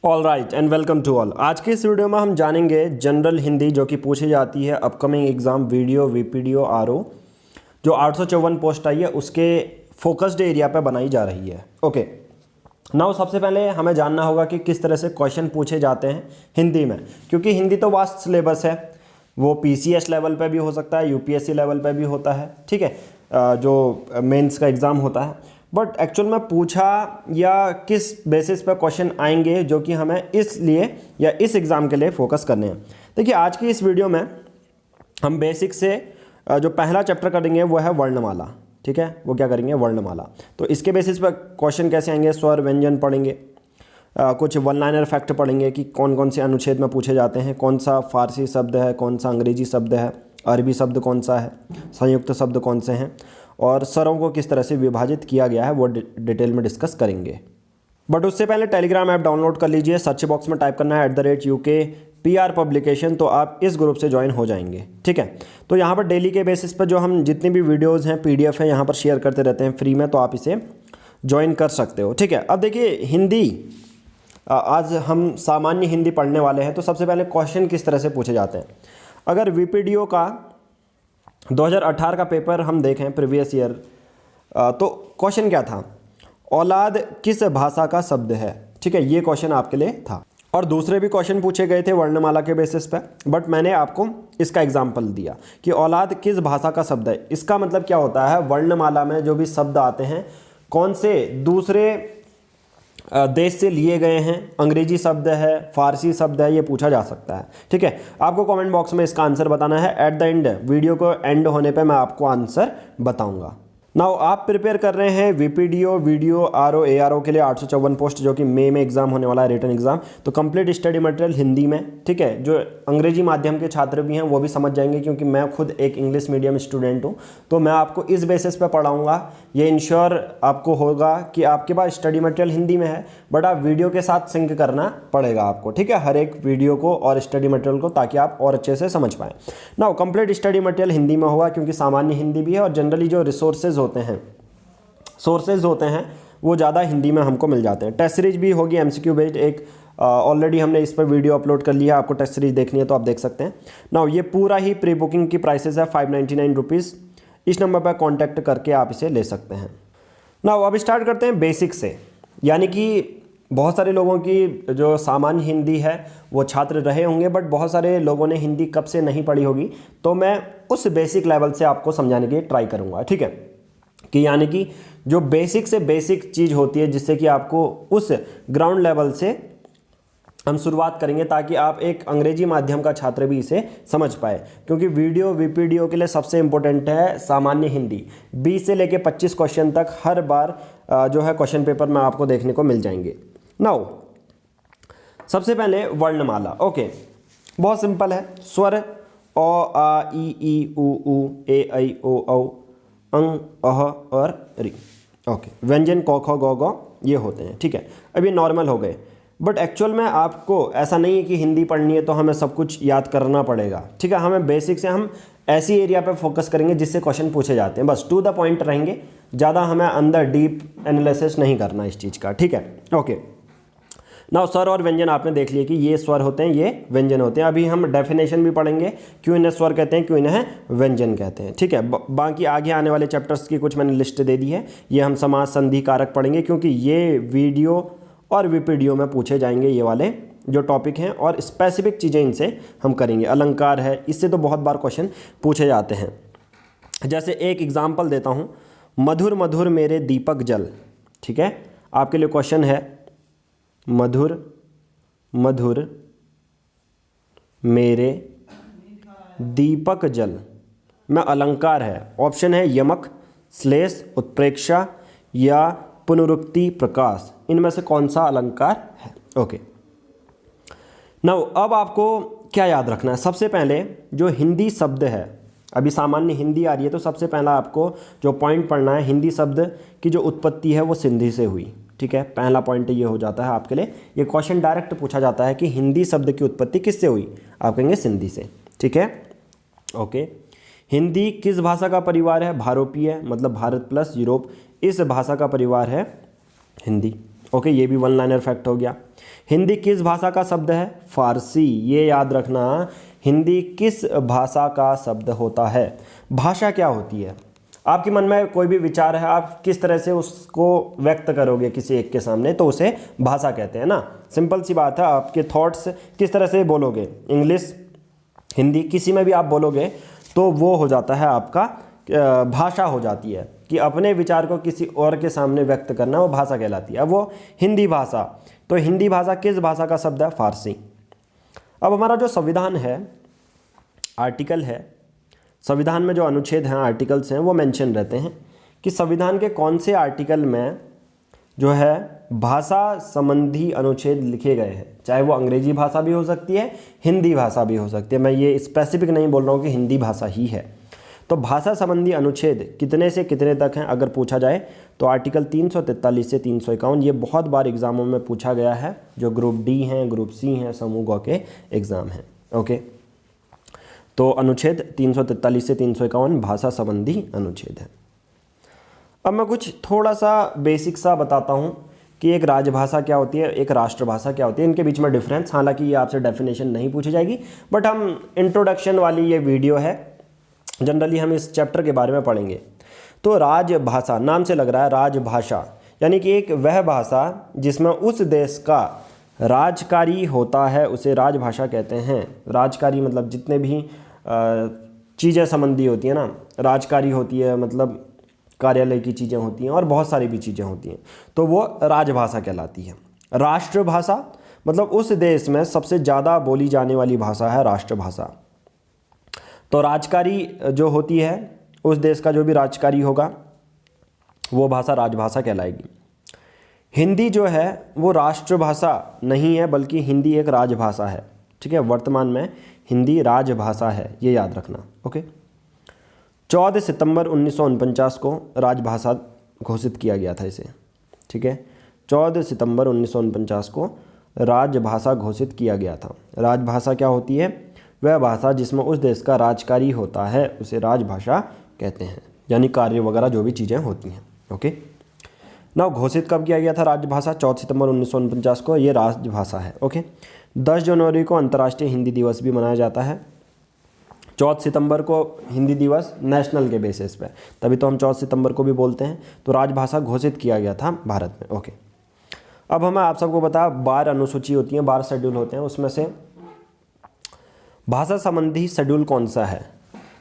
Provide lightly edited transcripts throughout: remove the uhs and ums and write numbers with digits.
All right and welcome to all. आज के इस वीडियो में हम जानेंगे जनरल हिंदी जो कि पूछी जाती है upcoming exam video VPDO RO जो 854 पोस्ट आई है उसके फोकस्ड एरिया पे बनाई जा रही है। ओके नाउ सबसे पहले हमें जानना होगा कि किस तरह से क्वेश्चन पूछे जाते हैं हिंदी में, क्योंकि हिंदी तो वास्ट सिलेबस है, वो पीसीएस लेवल पे भी हो सकता है, यूपीएससी लेवल पे भी होता है, ठीक है, जो मेंस का एग्ज़ाम होता है। बट एक्चुअल में पूछा या किस बेसिस पर क्वेश्चन आएंगे जो कि हमें इसलिए या इस एग्ज़ाम के लिए फोकस करने हैं। देखिए आज की इस वीडियो में हम बेसिक से जो पहला चैप्टर करेंगे वो है वर्णमाला, ठीक है, वो क्या करेंगे वर्णमाला। तो इसके बेसिस पर क्वेश्चन कैसे आएंगे, स्वर व्यंजन पढ़ेंगे, कुछ वन लाइनर फैक्ट पढ़ेंगे कि कौन कौन से अनुच्छेद में पूछे जाते हैं, कौन सा फारसी शब्द है, कौन सा अंग्रेजी शब्द है, अरबी शब्द कौन सा है, संयुक्त शब्द कौन से हैं और स्वरों को किस तरह से विभाजित किया गया है वो डिटेल में डिस्कस करेंगे। बट उससे पहले टेलीग्राम ऐप डाउनलोड कर लीजिए, सर्च बॉक्स में टाइप करना है @UK PR तो आप इस ग्रुप से ज्वाइन हो जाएंगे, ठीक है। तो यहाँ पर डेली के बेसिस पर जो हम जितनी भी वीडियोज़ हैं PDF है यहाँ पर शेयर करते रहते हैं फ्री में, तो आप इसे ज्वाइन कर सकते हो, ठीक है। अब देखिए हिंदी, आज हम सामान्य हिंदी पढ़ने वाले हैं। तो सबसे पहले क्वेश्चन किस तरह से पूछे जाते हैं। अगर वीपीडीओ का 2018 का पेपर हम देखें प्रीवियस ईयर, तो क्वेश्चन क्या था, औलाद किस भाषा का शब्द है, ठीक है, ये क्वेश्चन आपके लिए था। और दूसरे भी क्वेश्चन पूछे गए थे वर्णमाला के बेसिस पे, बट मैंने आपको इसका एग्जाम्पल दिया कि औलाद किस भाषा का शब्द है। इसका मतलब क्या होता है, वर्णमाला में जो भी शब्द आते हैं कौन से दूसरे देश से लिए गए हैं, अंग्रेजी शब्द है, फारसी शब्द है, ये पूछा जा सकता है, ठीक है। आपको कमेंट बॉक्स में इसका आंसर बताना है। एट द एंड वीडियो को एंड होने पे मैं आपको आंसर बताऊंगा। नाउ आप प्रिपेयर कर रहे हैं वीपीडीओ वीडियो आरओ एआरओ के लिए 854 पोस्ट जो कि मई में एग्जाम होने वाला है, रिटन एग्जाम। तो कंप्लीट स्टडी मटेरियल हिंदी में, ठीक है। जो अंग्रेजी माध्यम के छात्र भी हैं वो भी समझ जाएंगे, क्योंकि मैं खुद एक इंग्लिश मीडियम स्टूडेंट हूँ। तो मैं आपको इस बेसिस पे पढ़ाऊँगा, ये इंश्योर आपको होगा कि आपके पास स्टडी मटेरियल हिंदी में है, बट आप वीडियो के साथ सिंक करना पड़ेगा आपको, ठीक है, हर एक वीडियो को और स्टडी मटेरियल को, ताकि आप और अच्छे से समझ पाएँ। Now complete study material Hindi में होगा, क्योंकि सामान्य हिंदी भी है और जनरली जो सोर्सेज होते हैं वो ज़्यादा हिंदी में हमको मिल जाते हैं। टेस्ट सीरीज भी होगी MCQ बेस्ड, एक ऑलरेडी हमने इस पर वीडियो अपलोड कर लिया है, आपको टेस्ट सीरीज देखनी है तो आप देख सकते हैं। नाउ ये पूरा ही प्री बुकिंग की प्राइसेस है 599 रुपीज़। इस नंबर पर कॉन्टैक्ट करके आप इसे ले सकते हैं। नाउ अब स्टार्ट करते हैं बेसिक से, यानी कि बहुत सारे लोगों की जो सामान्य हिंदी है वो छात्र रहे होंगे, बट बहुत सारे लोगों ने हिंदी कब से नहीं पढ़ी होगी, तो मैं उस बेसिक लेवल से आपको समझाने की ट्राई करूँगा, ठीक है। कि यानी कि जो बेसिक से बेसिक चीज़ होती है, जिससे कि आपको उस ग्राउंड लेवल से हम शुरुआत करेंगे, ताकि आप एक अंग्रेजी माध्यम का छात्र भी इसे समझ पाए। क्योंकि वीडियो वीपीडीओ के लिए सबसे इंपॉर्टेंट है सामान्य हिंदी। 20 से लेकर 25 क्वेश्चन तक हर बार जो है क्वेश्चन पेपर में आपको देखने को मिल जाएंगे। नाउ सबसे पहले वर्णमाला। ओके बहुत सिंपल है। स्वर अ आ इ ई उ ऊ ए ऐ ओ औ अंग अह और री। ओके व्यंजन क ख ग घ ये होते हैं, ठीक है। अब ये नॉर्मल हो गए, बट एक्चुअल में आपको ऐसा नहीं है कि हिंदी पढ़नी है तो हमें सब कुछ याद करना पड़ेगा, ठीक है। हमें बेसिक से हम ऐसी एरिया पे फोकस करेंगे जिससे क्वेश्चन पूछे जाते हैं, बस टू द पॉइंट रहेंगे, ज़्यादा हमें अंदर डीप एनालिसिस नहीं करना इस चीज़ का, ठीक है। ओके नाउ स्वर और व्यंजन आपने देख लिया कि ये स्वर होते हैं, ये व्यंजन होते हैं। अभी हम डेफिनेशन भी पढ़ेंगे, क्यों इन्हें स्वर कहते हैं, क्यों इन्हें व्यंजन कहते हैं, ठीक है। बाकी आगे आने वाले चैप्टर्स की कुछ मैंने लिस्ट दे दी है, ये हम समास संधि कारक पढ़ेंगे, क्योंकि ये वीडियो और वीपीडीओ में पूछे जाएंगे ये वाले जो टॉपिक हैं, और स्पेसिफिक चीज़ें इनसे हम करेंगे। अलंकार है, इससे तो बहुत बार क्वेश्चन पूछे जाते हैं। जैसे एक एग्जाम्पल देता हूँ, मधुर मधुर मेरे दीपक जल, ठीक है। आपके लिए क्वेश्चन है, मधुर मधुर मेरे दीपक जल में अलंकार है, ऑप्शन है यमक, श्लेष, उत्प्रेक्षा या पुनरुक्ति प्रकाश। इनमें से कौन सा अलंकार है। ओके नाउ अब आपको क्या याद रखना है, सबसे पहले जो हिंदी शब्द है, अभी सामान्य हिंदी आ रही है, तो सबसे पहला आपको जो पॉइंट पढ़ना है, हिंदी शब्द की जो उत्पत्ति है वो सिंधी से हुई, ठीक है। पहला पॉइंट ये हो जाता है आपके लिए। ये क्वेश्चन डायरेक्ट पूछा जाता है कि हिंदी शब्द की उत्पत्ति किससे हुई, आप कहेंगे सिंधी से, ठीक है। ओके हिंदी किस भाषा का परिवार है, भारोपीय, मतलब भारत प्लस यूरोप, इस भाषा का परिवार है हिंदी। ओके, ये भी वन लाइनर फैक्ट हो गया। हिंदी किस भाषा का शब्द है? फारसी। ये याद रखना, हिंदी किस भाषा का शब्द होता है। भाषा क्या होती है? आपके मन में कोई भी विचार है, आप किस तरह से उसको व्यक्त करोगे किसी एक के सामने, तो उसे भाषा कहते हैं ना। सिंपल सी बात है, आपके थॉट्स किस तरह से बोलोगे, इंग्लिश, हिंदी, किसी में भी आप बोलोगे तो वो हो जाता है आपका भाषा हो जाती है, कि अपने विचार को किसी और के सामने व्यक्त करना, वो भाषा कहलाती है। अब वो हिंदी भाषा, तो हिंदी भाषा किस भाषा का शब्द है? फारसी। अब हमारा जो संविधान है, आर्टिकल है, संविधान में जो अनुच्छेद हैं, आर्टिकल्स हैं, वो मेंशन रहते हैं कि संविधान के कौन से आर्टिकल में जो है भाषा संबंधी अनुच्छेद लिखे गए हैं। चाहे वो अंग्रेजी भाषा भी हो सकती है, हिंदी भाषा भी हो सकती है, मैं ये स्पेसिफिक नहीं बोल रहा हूँ कि हिंदी भाषा ही है। तो भाषा संबंधी अनुच्छेद कितने से कितने तक हैं अगर पूछा जाए तो आर्टिकल 343 से 351, ये बहुत बार एग्जामों में पूछा गया है, जो ग्रुप डी हैं, ग्रुप सी हैं, समूह ग के एग्ज़ाम हैं। ओके, तो अनुच्छेद 343 से 351 भाषा संबंधी अनुच्छेद है। अब मैं कुछ थोड़ा सा बेसिक सा बताता हूँ कि एक राजभाषा क्या होती है, एक राष्ट्रभाषा क्या होती है, इनके बीच में डिफरेंस। हालांकि ये आपसे डेफिनेशन नहीं पूछी जाएगी, बट हम इंट्रोडक्शन वाली ये वीडियो है, जनरली हम इस चैप्टर के बारे में पढ़ेंगे। तो राजभाषा, नाम से लग रहा है राजभाषा, यानी कि एक वह भाषा जिसमें उस देश का राजकारी होता है, उसे राजभाषा कहते हैं। राजकारी मतलब जितने भी चीज़ें संबंधी होती हैं ना, राजकारी होती है मतलब कार्यालय की चीज़ें होती हैं और बहुत सारी भी चीज़ें होती हैं, तो वो राजभाषा कहलाती है। राष्ट्रभाषा मतलब उस देश में सबसे ज़्यादा बोली जाने वाली भाषा है राष्ट्रभाषा। तो राजकारी जो होती है, उस देश का जो भी राजकारी होगा वो भाषा राजभाषा कहलाएगी। हिंदी जो है वो राष्ट्रभाषा नहीं है, बल्कि हिंदी एक राजभाषा है। ठीक है, वर्तमान में हिंदी राजभाषा है, ये याद रखना। ओके, 14 सितंबर 1949 को राजभाषा घोषित किया गया था इसे। ठीक है, 14 सितंबर 1949 को राजभाषा घोषित किया गया था। राजभाषा क्या होती है? वह भाषा जिसमें उस देश का राजकारी होता है, उसे राजभाषा कहते हैं, यानी कार्य वगैरह जो भी चीज़ें होती हैं। ओके, ना घोषित कब किया गया था राजभाषा? 14 सितंबर 1949 को ये राजभाषा है। ओके, 10 जनवरी को अंतर्राष्ट्रीय हिंदी दिवस भी मनाया जाता है। 14 सितंबर को हिंदी दिवस नेशनल के बेसिस पे, तभी तो हम 14 सितंबर को भी बोलते हैं। तो राजभाषा घोषित किया गया था भारत में। ओके, अब हमें आप सबको पता 12 अनुसूची होती हैं, 12 शेड्यूल होते हैं, उसमें से भाषा संबंधी शेड्यूल कौन सा है?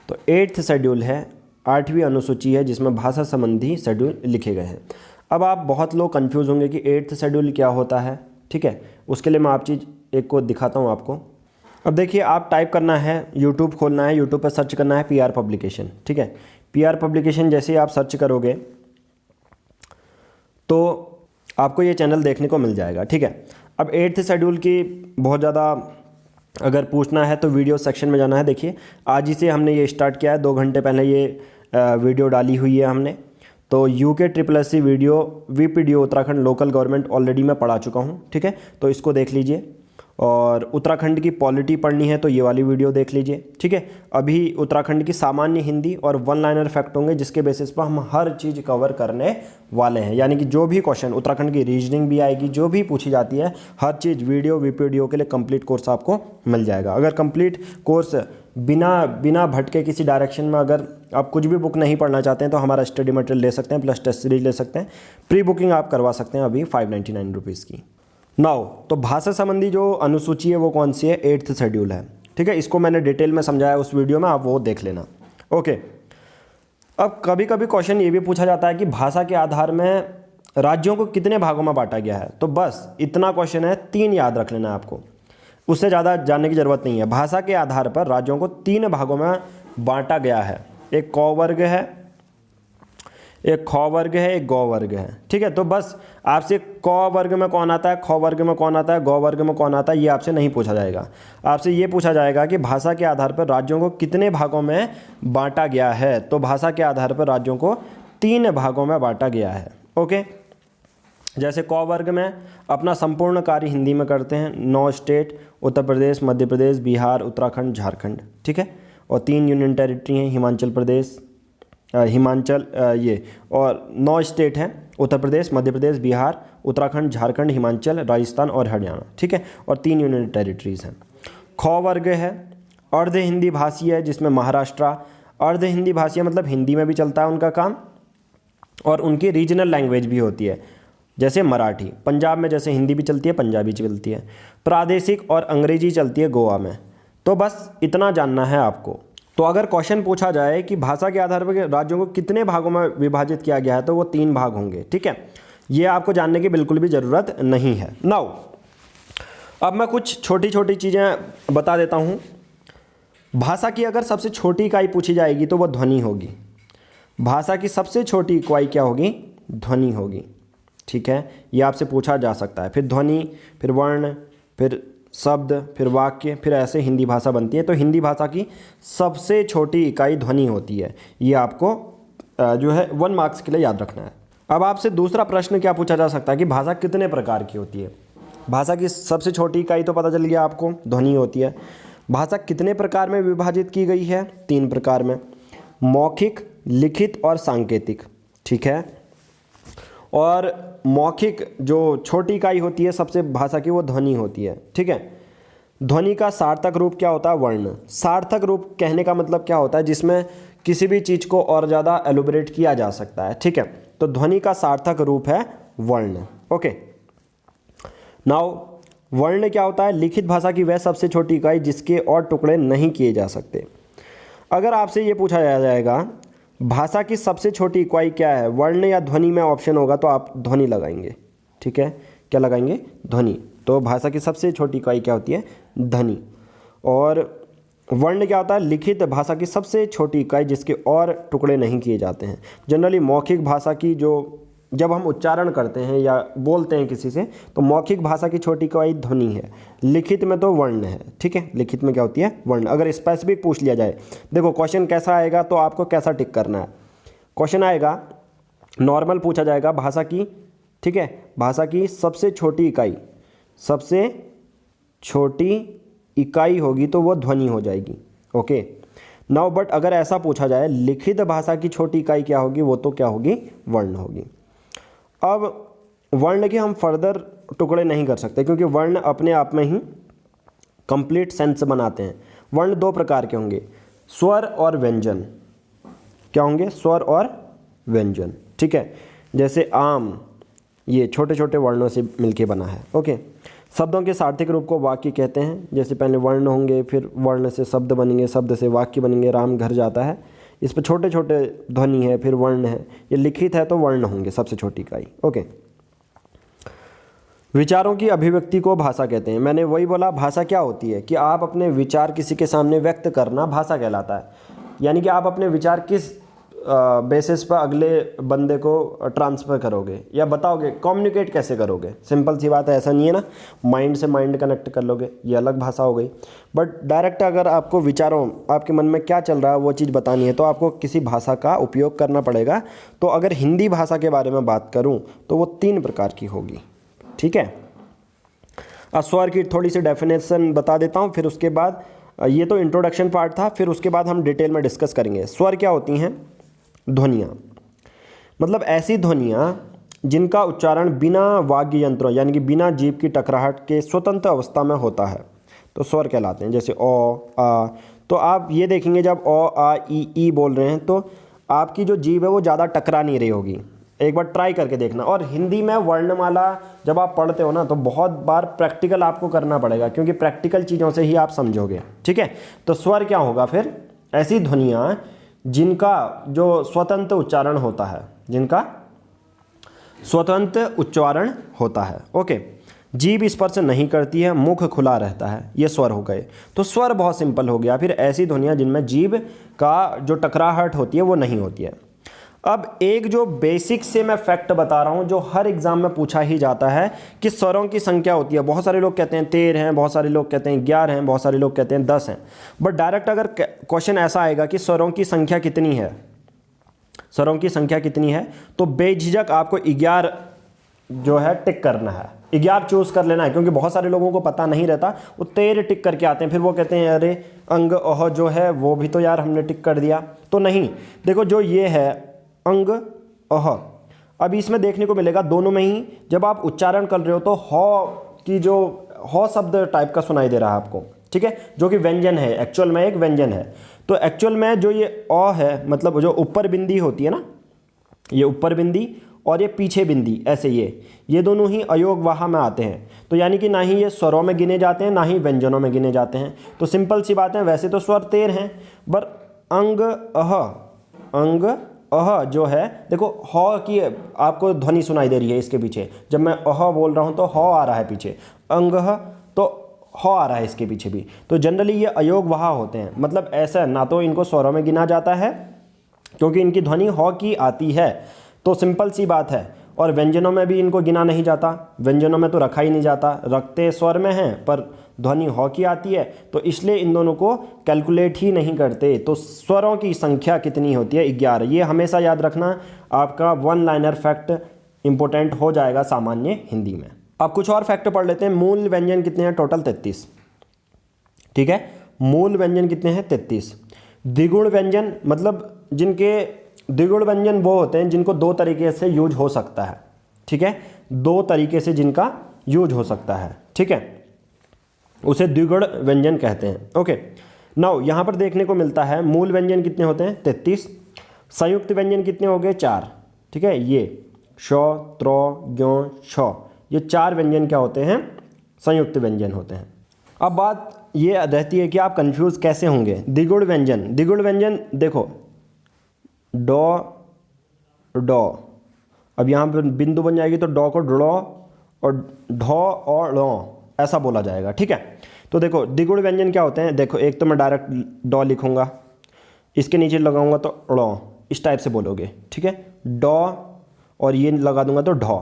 तो 8th शेड्यूल है, 8वीं अनुसूची है जिसमें भाषा संबंधी शेड्यूल लिखे गए हैं। अब आप बहुत लोग कंफ्यूज होंगे कि 8th शेड्यूल क्या होता है। ठीक है, उसके लिए मैं आप चीज़ एक को दिखाता हूँ आपको। अब देखिए, आप टाइप करना है, यूट्यूब खोलना है, यूट्यूब पर सर्च करना है PR पब्लिकेशन। ठीक है, PR पब्लिकेशन जैसे ही आप सर्च करोगे तो आपको ये चैनल देखने को मिल जाएगा। ठीक है, अब 8th शेड्यूल की बहुत ज़्यादा अगर पूछना है तो वीडियो सेक्शन में जाना है। देखिए, आज ही से हमने ये स्टार्ट किया है, 2 घंटे पहले ये वीडियो डाली हुई है हमने। तो UKSSC video VPDO Uttarakhand local government already मैं पढ़ा चुका हूँ। ठीक है, तो इसको देख लीजिए। और उत्तराखंड की पॉलिटी पढ़नी है तो ये वाली वीडियो देख लीजिए। ठीक है, अभी उत्तराखंड की सामान्य हिंदी और वन लाइनर फैक्ट होंगे, जिसके बेसिस पर हम हर चीज़ कवर करने वाले हैं। यानी कि जो भी क्वेश्चन, उत्तराखंड की रीजनिंग भी आएगी, जो भी पूछी जाती है, हर चीज़ वीडियो VPDO के लिए कंप्लीट कोर्स आपको मिल जाएगा। अगर कंप्लीट कोर्स बिना भटके किसी डायरेक्शन में अगर आप कुछ भी बुक नहीं पढ़ना चाहते हैं तो हमारा स्टडी मटेरियल ले सकते हैं, प्लस टेस्ट सीरीज ले सकते हैं। प्री बुकिंग आप करवा सकते हैं अभी 599 रुपीज़ की। नाउ, तो भाषा संबंधी जो अनुसूची है वो कौन सी है? 8th शेड्यूल है। ठीक है, इसको मैंने डिटेल में समझाया उस वीडियो में, आप वो देख लेना। ओके, अब कभी कभी क्वेश्चन ये भी पूछा जाता है कि भाषा के आधार में राज्यों को कितने भागों में बांटा गया है। तो बस इतना क्वेश्चन है, 3 याद रख लेना है आपको, उससे ज़्यादा जानने की ज़रूरत नहीं है। भाषा के आधार पर राज्यों को 3 भागों में बांटा गया है। एक क वर्ग है, एक ख वर्ग है, एक गौ वर्ग है। ठीक है, तो बस आपसे क वर्ग में कौन आता है, ख वर्ग में कौन आता है, गौ वर्ग में कौन आता है, ये आपसे नहीं पूछा जाएगा। आपसे ये पूछा जाएगा कि भाषा के आधार पर राज्यों को कितने भागों में बांटा गया है। तो भाषा के आधार पर राज्यों को 3 भागों में बांटा गया है। ओके, जैसे क वर्ग में अपना संपूर्ण कार्य हिंदी में करते हैं 9 स्टेट, उत्तर प्रदेश, मध्य प्रदेश, बिहार, उत्तराखंड, झारखंड। ठीक है, और 3 यूनियन टेरिटरी हैं, हिमाचल प्रदेश, हिमाचल ये, और 9 स्टेट हैं, उत्तर प्रदेश, मध्य प्रदेश, बिहार, उत्तराखंड, झारखंड, हिमाचल, राजस्थान और हरियाणा, ठीक है, और 3 यूनियन टेरिटरीज हैं। ख वर्ग है अर्ध हिंदी भाषी है, जिसमें महाराष्ट्र अर्ध हिंदी भाषी है, मतलब हिंदी में भी चलता है उनका काम और उनकी रीजनल लैंग्वेज भी होती है, जैसे मराठी। पंजाब में जैसे हिंदी भी चलती है, पंजाबी चलती है। प्रादेशिक और अंग्रेजी चलती है गोवा में। तो बस इतना जानना है आपको। तो अगर क्वेश्चन पूछा जाए कि भाषा के आधार पर राज्यों को कितने भागों में विभाजित किया गया है, तो वो 3 भाग होंगे, ठीक है। ये आपको जानने की बिल्कुल भी ज़रूरत नहीं है। नाउ अब मैं कुछ छोटी छोटी चीज़ें बता देता हूँ। भाषा की अगर सबसे छोटी इकाई पूछी जाएगी तो वो ध्वनि होगी। भाषा की सबसे छोटी इकाई क्या होगी? ध्वनि होगी, ठीक है। ये आपसे पूछा जा सकता है। फिर ध्वनि, फिर वर्ण, फिर शब्द, फिर वाक्य, फिर ऐसे हिंदी भाषा बनती है। तो हिंदी भाषा की सबसे छोटी इकाई ध्वनि होती है। ये आपको जो है 1 मार्क्स के लिए याद रखना है। अब आपसे दूसरा प्रश्न क्या पूछा जा सकता है कि भाषा कितने प्रकार की होती है। भाषा की सबसे छोटी इकाई तो पता चल गया आपको, ध्वनि होती है। भाषा कितने प्रकार में विभाजित की गई है? 3 प्रकार में, मौखिक, लिखित और सांकेतिक, ठीक है। और मौखिक जो छोटी इकाई होती है सबसे भाषा की, वो ध्वनि होती है, ठीक है। ध्वनि का सार्थक रूप क्या होता है? वर्ण। सार्थक रूप कहने का मतलब क्या होता है? जिसमें किसी भी चीज़ को और ज़्यादा एलोबरेट किया जा सकता है, ठीक है। तो ध्वनि का सार्थक रूप है वर्ण, ओके। नाउ वर्ण क्या होता है? लिखित भाषा की वह सबसे छोटी इकाई जिसके और टुकड़े नहीं किए जा सकते। अगर आपसे ये पूछा जाएगा भाषा की सबसे छोटी इकाई क्या है, वर्ण या ध्वनि में ऑप्शन होगा, तो आप ध्वनि लगाएंगे, ठीक है। क्या लगाएंगे? ध्वनि। तो भाषा की सबसे छोटी इकाई क्या होती है? ध्वनि। और वर्ण क्या होता है? लिखित भाषा की सबसे छोटी इकाई जिसके और टुकड़े नहीं किए जाते हैं। जनरली मौखिक भाषा की जो जब हम उच्चारण करते हैं या बोलते हैं किसी से, तो मौखिक भाषा की छोटी इकाई ध्वनि है। लिखित में तो वर्ण है, ठीक है। लिखित में क्या होती है? वर्ण। अगर स्पेसिफिक पूछ लिया जाए, देखो क्वेश्चन कैसा आएगा तो आपको कैसा टिक करना है। क्वेश्चन आएगा नॉर्मल पूछा जाएगा भाषा की, ठीक है, भाषा की सबसे छोटी इकाई, सबसे छोटी इकाई होगी तो वो ध्वनि हो जाएगी, ओके। नाउ बट अगर ऐसा पूछा जाए लिखित भाषा की छोटी इकाई क्या होगी, वो तो क्या होगी? वर्ण होगी। अब वर्ण के हम फर्दर टुकड़े नहीं कर सकते क्योंकि वर्ण अपने आप में ही कंप्लीट सेंस बनाते हैं। वर्ण 2 प्रकार के होंगे, स्वर और व्यंजन। क्या होंगे? स्वर और व्यंजन, ठीक है। जैसे आम, ये छोटे छोटे वर्णों से मिलके बना है, ओके। शब्दों के सार्थक रूप को वाक्य कहते हैं। जैसे पहले वर्ण होंगे, फिर वर्ण से शब्द बनेंगे, शब्द से वाक्य बनेंगे। राम घर जाता है, इस पर छोटे छोटे ध्वनि है, फिर वर्ण है। ये लिखित है तो वर्ण होंगे सबसे छोटी इकाई, ओके। विचारों की अभिव्यक्ति को भाषा कहते हैं। मैंने वही बोला, भाषा क्या होती है कि आप अपने विचार किसी के सामने व्यक्त करना, भाषा कहलाता है। यानी कि आप अपने विचार किस बेसिस पर अगले बंदे को ट्रांसफ़र करोगे या बताओगे, कम्युनिकेट कैसे करोगे। सिंपल सी बात है, ऐसा नहीं है ना माइंड से माइंड कनेक्ट कर लोगे, ये अलग भाषा हो गई। बट डायरेक्ट अगर आपको विचारों, आपके मन में क्या चल रहा है वो चीज़ बतानी है तो आपको किसी भाषा का उपयोग करना पड़ेगा। तो अगर हिंदी भाषा के बारे में बात करूँ तो वो 3 प्रकार की होगी, ठीक है। अब स्वर की थोड़ी सी डेफिनेशन बता देता हूँ, फिर उसके बाद ये तो इंट्रोडक्शन पार्ट था, फिर उसके बाद हम डिटेल में डिस्कस करेंगे। स्वर क्या होती हैं? ध्वनियाँ, मतलब ऐसी ध्वनियाँ जिनका उच्चारण बिना वाग्य यंत्रों यानी कि बिना जीभ की टकराहट के स्वतंत्र अवस्था में होता है, तो स्वर कहलाते हैं। जैसे ओ, आ। तो आप ये देखेंगे जब ओ, आ, ई बोल रहे हैं तो आपकी जो जीभ है वो ज़्यादा टकरा नहीं रही होगी। एक बार ट्राई करके देखना। और हिंदी में वर्णमाला जब आप पढ़ते हो ना तो बहुत बार प्रैक्टिकल आपको करना पड़ेगा क्योंकि प्रैक्टिकल चीज़ों से ही आप समझोगे, ठीक है। तो स्वर क्या होगा फिर? ऐसी ध्वनियाँ जिनका जो स्वतंत्र उच्चारण होता है, जिनका स्वतंत्र उच्चारण होता है, ओके। जीभ स्पर्श नहीं करती है, मुख खुला रहता है, ये स्वर हो गए। तो स्वर बहुत सिंपल हो गया। फिर ऐसी ध्वनियाँ जिनमें जीभ का जो टकराहट होती है वो नहीं होती है। अब एक जो बेसिक से मैं फैक्ट बता रहा हूँ जो हर एग्जाम में पूछा ही जाता है कि स्वरों की संख्या होती है। बहुत सारे लोग कहते हैं 13 हैं, बहुत सारे लोग कहते हैं 11 हैं, बहुत सारे लोग कहते हैं 10 हैं। बट डायरेक्ट अगर क्वेश्चन ऐसा आएगा कि स्वरों की संख्या कितनी है, स्वरों की संख्या कितनी है, तो बेझिझक आपको 11 जो है टिक करना है, 11 चूज कर लेना है, क्योंकि बहुत सारे लोगों को पता नहीं रहता, वो 13 टिक करके आते हैं, फिर वो कहते हैं अरे अंग अह जो है वो भी तो यार हमने टिक कर दिया। तो नहीं, देखो जो ये है अंग अह, अभी इसमें देखने को मिलेगा दोनों में ही जब आप उच्चारण कर रहे हो तो ह की जो ह शब्द टाइप का सुनाई दे रहा है आपको, ठीक है, जो कि व्यंजन है, एक्चुअल में एक व्यंजन है। तो एक्चुअल में जो ये अ है, मतलब जो ऊपर बिंदी होती है ना, ये ऊपर बिंदी और ये पीछे बिंदी, ऐसे ये दोनों ही अयोग वाहा में आते हैं। तो यानी कि ना ही ये स्वरों में गिने जाते हैं ना ही व्यंजनों में गिने जाते हैं। तो सिंपल सी बात है, वैसे तो स्वर 13 हैं, पर अंग अह जो है, देखो ह की आपको ध्वनि सुनाई दे रही है इसके पीछे, जब मैं अह बोल रहा हूँ तो ह आ रहा है पीछे, अंग तो ह आ रहा है इसके पीछे भी। तो जनरली ये अयोग वहा होते हैं, मतलब ऐसा ना तो इनको स्वरों में गिना जाता है क्योंकि इनकी ध्वनि ह की आती है, तो सिंपल सी बात है। और व्यंजनों में भी इनको गिना नहीं जाता, व्यंजनों में तो रखा ही नहीं जाता, रखते स्वर में हैं पर ध्वनि ह की आती है, तो इसलिए इन दोनों को कैलकुलेट ही नहीं करते। तो स्वरों की संख्या कितनी होती है? 11। ये हमेशा याद रखना, आपका वन लाइनर फैक्ट इंपॉर्टेंट हो जाएगा सामान्य हिंदी में। अब कुछ और फैक्ट पढ़ लेते हैं। मूल व्यंजन कितने हैं? टोटल 33, ठीक है, मूल व्यंजन कितने हैं? 33। द्विगुण व्यंजन, मतलब जिनके द्विगुण व्यंजन वो होते हैं जिनको दो तरीके से यूज हो सकता है, ठीक है, दो तरीके से जिनका यूज हो सकता है, ठीक है, उसे द्विगुण व्यंजन कहते हैं। ओके, नाउ यहाँ पर देखने को मिलता है मूल व्यंजन कितने होते हैं? 33। संयुक्त व्यंजन कितने हो गए? 4, ठीक है, ये श, त्र, ज्ञ, छ, ये 4 व्यंजन क्या होते हैं? संयुक्त व्यंजन होते हैं। अब बात ये रहती है कि आप कंफ्यूज कैसे होंगे। द्विगुण व्यंजन, द्विगुण व्यंजन देखो डॉ डॉ, अब यहाँ पर बिंदु बन जाएगी तो डॉ को डॉ और ढ और ड़ ऐसा बोला जाएगा, ठीक है। तो देखो द्विगुण व्यंजन क्या होते हैं, देखो एक तो मैं डायरेक्ट डॉ लिखूंगा, इसके नीचे लगाऊंगा तो ड़, इस टाइप से बोलोगे, ठीक है, डॉ और ये लगा दूंगा तो ढ।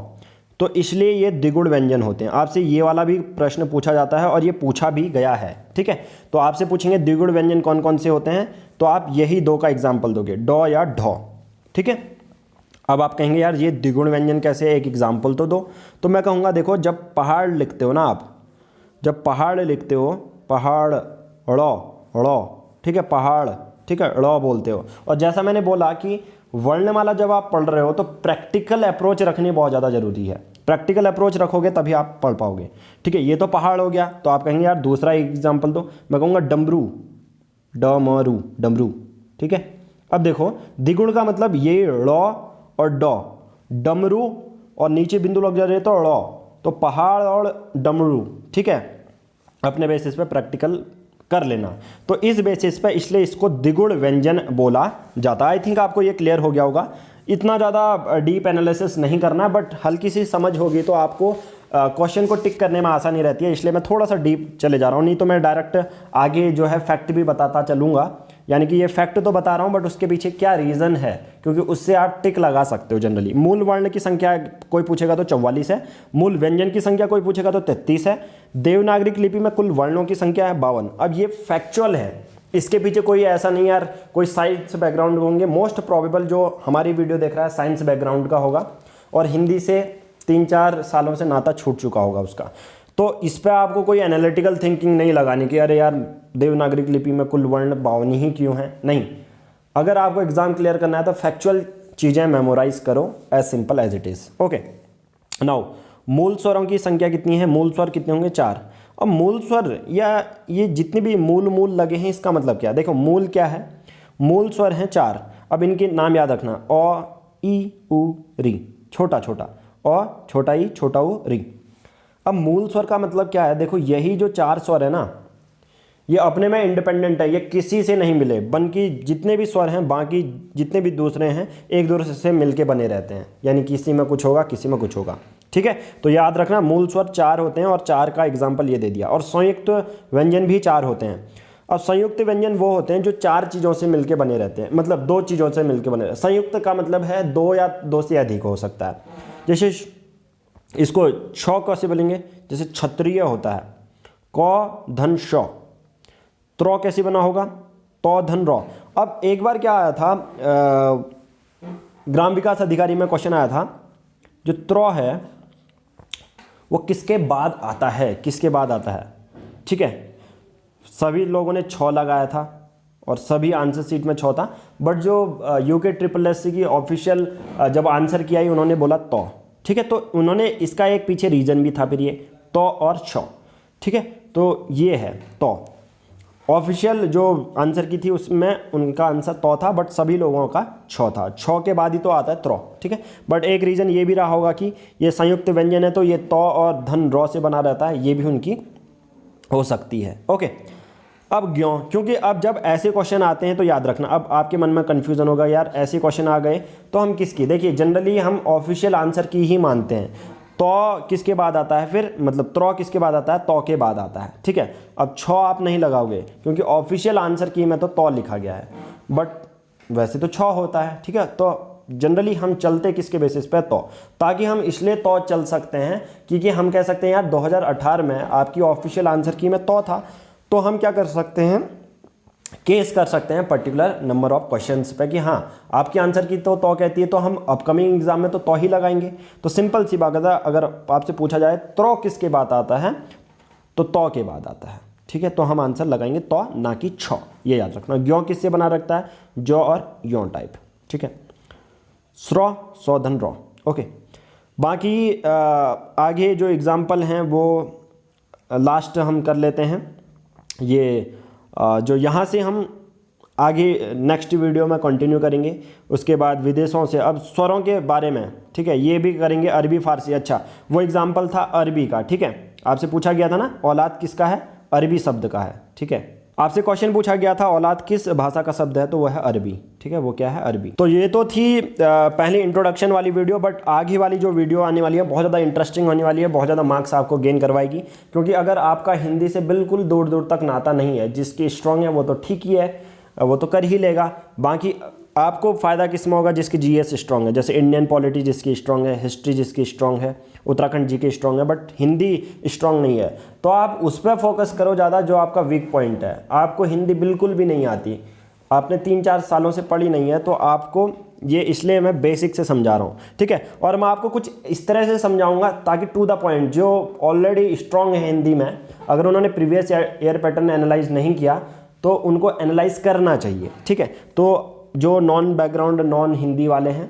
तो इसलिए ये द्विगुण व्यंजन होते हैं। आपसे ये वाला भी प्रश्न पूछा जाता है और ये पूछा भी गया है, ठीक है। तो आपसे पूछेंगे द्विगुण व्यंजन कौन कौन से होते हैं, तो आप यही दो का एग्जाम्पल दोगे, डॉ या ढ, ठीक है। अब आप कहेंगे यार ये द्विगुण व्यंजन कैसे है, एक एग्जाम्पल तो दो। तो मैं कहूँगा देखो, जब पहाड़ लिखते हो ना आप, जब पहाड़ लिखते हो, पहाड़ ड़, ठीक है, पहाड़, ठीक है, ड़ बोलते हो। और जैसा मैंने बोला कि वर्णमाला जब आप पढ़ रहे हो तो प्रैक्टिकल अप्रोच रखनी बहुत ज़्यादा ज़रूरी है। प्रैक्टिकल अप्रोच रखोगे तभी आप पढ़ पाओगे, ठीक है। ये तो पहाड़ हो गया, तो आप कहेंगे यार दूसरा एग्जाम्पल दो। मैं कहूँगा डमरू, डमरू, डमरू, ठीक है। अब देखो द्विगुण का मतलब ये ड़ और ड, डमरू और नीचे बिंदु लग जा रहे तो ड़, तो पहाड़ और डमरू, ठीक है। अपने बेसिस पे प्रैक्टिकल कर लेना। तो इस बेसिस पे इसलिए इसको द्विगुण व्यंजन बोला जाता है। आई थिंक आपको ये क्लियर हो गया होगा। इतना ज़्यादा डीप एनालिसिस नहीं करना, बट हल्की सी समझ होगी तो आपको क्वेश्चन को टिक करने में आसानी रहती है, इसलिए मैं थोड़ा सा डीप चले जा रहा हूँ। नहीं तो मैं डायरेक्ट आगे जो है फैक्ट भी बताता चलूँगा, यानी कि ये फैक्ट तो बता रहा हूँ बट उसके पीछे क्या रीज़न है, क्योंकि उससे आप टिक लगा सकते हो जनरली। मूल वर्ण की संख्या कोई पूछेगा तो 44 है, मूल व्यंजन की संख्या कोई पूछेगा तो 33 है, देवनागरिक लिपि में कुल वर्णों की संख्या है 52। अब ये फैक्चुअल है, इसके पीछे कोई ऐसा नहीं यार कोई साइंस बैकग्राउंड होंगे। मोस्ट प्रोबेबल जो हमारी वीडियो देख रहा है साइंस बैकग्राउंड का होगा और हिंदी से 3-4 सालों से नाता छूट चुका होगा उसका। तो इस पर आपको कोई एनालिटिकल थिंकिंग नहीं लगानी कि अरे यार देवनागरिक लिपि में कुल वर्ण 52 ही क्यों हैं, नहीं। अगर आपको एग्जाम क्लियर करना है तो फैक्चुअल चीज़ें मेमोराइज करो, as simple as it is. Okay, now मूल स्वरों की संख्या कितनी है? मूल स्वर कितने होंगे? 4। अब मूल स्वर या ये जितने भी मूल लगे हैं इसका मतलब क्या है? देखो मूल क्या है, मूल स्वर हैं 4। अब इनके नाम याद रखना, अ, ई, उ, री, छोटा छोटा, अ, छोटा ई, छोटा उ, री। अब मूल स्वर का मतलब क्या है? देखो यही जो 4 स्वर है ना, ये अपने में इंडिपेंडेंट है, ये किसी से नहीं मिले, बल्कि जितने भी स्वर हैं बाकी जितने भी दूसरे हैं एक दूसरे से मिलके बने रहते हैं, यानी किसी में कुछ होगा किसी में कुछ होगा, ठीक है। तो याद रखना मूल स्वर 4 होते हैं और 4 का एग्जाम्पल ये दे दिया। और संयुक्त व्यंजन भी 4 होते हैं। अब संयुक्त व्यंजन वो होते हैं जो 4 चीज़ों से मिलके बने रहते हैं, मतलब 2 चीज़ों से मिलके बने रहते हैं। संयुक्त का मतलब है 2 या 2 से अधिक हो सकता है। जैसे इसको छ कैसे बोलेंगे? जैसे क्षत्रिय होता है, क धन श, त्र कैसे बना होगा? तो धन र। अब एक बार क्या आया था, ग्राम विकास अधिकारी में क्वेश्चन आया था, जो त्र है वो किसके बाद आता है, किसके बाद आता है। ठीक है, सभी लोगों ने 6 लगाया था और सभी आंसर सीट में 6 था, बट जो यूके SSS की ऑफिशियल जब आंसर किया ही उन्होंने बोला तो। ठीक है, तो उन्होंने इसका एक पीछे रीज़न भी था फिर ये तो और 6। ठीक है, तो ये है तो ऑफिशियल जो आंसर की थी उसमें उनका आंसर तो था, बट सभी लोगों का 6 था। 6 के बाद ही तो आता है त्रो। ठीक है, बट एक रीज़न ये भी रहा होगा कि ये संयुक्त व्यंजन है तो ये तो और धन रॉ से बना रहता है, ये भी उनकी हो सकती है। ओके, अब ग्यों, क्योंकि अब जब ऐसे क्वेश्चन आते हैं तो याद रखना, अब आपके मन में कन्फ्यूज़न होगा यार ऐसे क्वेश्चन आ गए तो हम किसकी, देखिए जनरली हम ऑफिशियल आंसर की ही मानते हैं। तो किसके बाद आता है फिर, मतलब त्रो किसके बाद आता है, तो के बाद आता है। ठीक है, अब 6 आप नहीं लगाओगे क्योंकि ऑफिशियल आंसर की में तो लिखा गया है, बट वैसे तो 6 होता है। ठीक है, तो जनरली हम चलते किसके बेसिस पे, तो ताकि हम इसलिए तो चल सकते हैं क्योंकि हम कह सकते हैं यार 2018 में आपकी ऑफिशियल आंसर की में तो था, तो हम क्या कर सकते हैं, केस कर सकते हैं पर्टिकुलर नंबर ऑफ क्वेश्चंस पे कि हाँ आपकी आंसर की तो कहती है तो हम अपकमिंग एग्जाम में तो ही लगाएंगे। तो सिंपल सी बात है, अगर आपसे पूछा जाए त्रो किसके बाद आता है तो के बाद आता है। ठीक है, तो हम आंसर लगाएंगे तो, ना कि 6, ये याद रखना। ग्यों किससे बना रखता है, जो और यों टाइप। ठीक है, स्रो सो धन रॉ। ओके, बाकी आगे जो एग्जाम्पल हैं वो लास्ट हम कर लेते हैं। ये जो यहाँ से हम आगे नेक्स्ट वीडियो में कंटिन्यू करेंगे, उसके बाद विदेशों से अब स्वरों के बारे में। ठीक है, ये भी करेंगे, अरबी फारसी। अच्छा, वो एग्जाम्पल था अरबी का। ठीक है, आपसे पूछा गया था ना औलाद किसका है, अरबी शब्द का है। ठीक है, आपसे क्वेश्चन पूछा गया था औलाद किस भाषा का शब्द है, तो वो है अरबी। ठीक है, वो क्या है, अरबी। तो ये तो थी पहली इंट्रोडक्शन वाली वीडियो, बट आगे वाली जो वीडियो आने वाली है बहुत ज़्यादा इंटरेस्टिंग होने वाली है, बहुत ज़्यादा मार्क्स आपको गेन करवाएगी। क्योंकि अगर आपका हिंदी से बिल्कुल दूर दूर तक नाता नहीं है, जिसकी स्ट्रॉन्ग है वो तो ठीक ही है, वो तो कर ही लेगा। बाकी आपको फ़ायदा किस में होगा, जिसकी जीएस स्ट्रॉन्ग है, जैसे इंडियन पॉलिटी जिसकी स्ट्रॉन्ग है, हिस्ट्री जिसकी स्ट्रॉन्ग है, उत्तराखंड जी की स्ट्रॉन्ग है, बट हिंदी स्ट्रॉन्ग नहीं है, तो आप उस पर फोकस करो ज़्यादा जो आपका वीक पॉइंट है। आपको हिंदी बिल्कुल भी नहीं आती, आपने 3-4 सालों से पढ़ी नहीं है, तो आपको ये इसलिए मैं बेसिक से समझा रहा हूँ। ठीक है, और मैं आपको कुछ इस तरह से समझाऊंगा ताकि टू द पॉइंट, जो ऑलरेडी स्ट्रॉन्ग है हिंदी में, अगर उन्होंने प्रीवियस ईयर पैटर्न एनालाइज नहीं किया तो उनको एनालाइज करना चाहिए। ठीक है, तो जो नॉन बैकग्राउंड नॉन हिंदी वाले हैं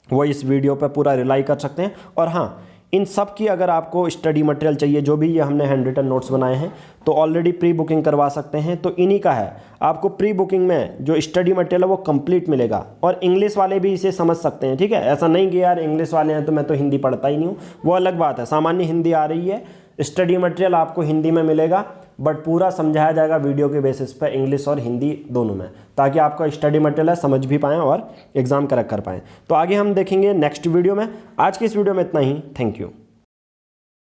वो इस वीडियो पे पूरा रिलाई कर सकते हैं। और हाँ, इन सब की अगर आपको स्टडी मटेरियल चाहिए, जो भी ये हमने हैंड रिटन नोट्स बनाए हैं, तो ऑलरेडी प्री बुकिंग करवा सकते हैं। तो इन्हीं का है, आपको प्री बुकिंग में जो स्टडी मटेरियल है वो कंप्लीट मिलेगा, और इंग्लिश वाले भी इसे समझ सकते हैं। ठीक है, ऐसा नहीं कि यार इंग्लिश वाले हैं तो मैं तो हिंदी पढ़ता ही नहीं हूँ, वो अलग बात है। सामान्य हिंदी आ रही है, स्टडी मटेरियल आपको हिंदी में मिलेगा, बट पूरा समझाया जाएगा वीडियो के बेसिस पर इंग्लिश और हिंदी दोनों में, ताकि आपका स्टडी मटेरियल है समझ भी पाएँ और एग्ज़ाम करेक्ट कर पाएँ। तो आगे हम देखेंगे नेक्स्ट वीडियो में। आज की इस वीडियो में इतना ही। Thank you.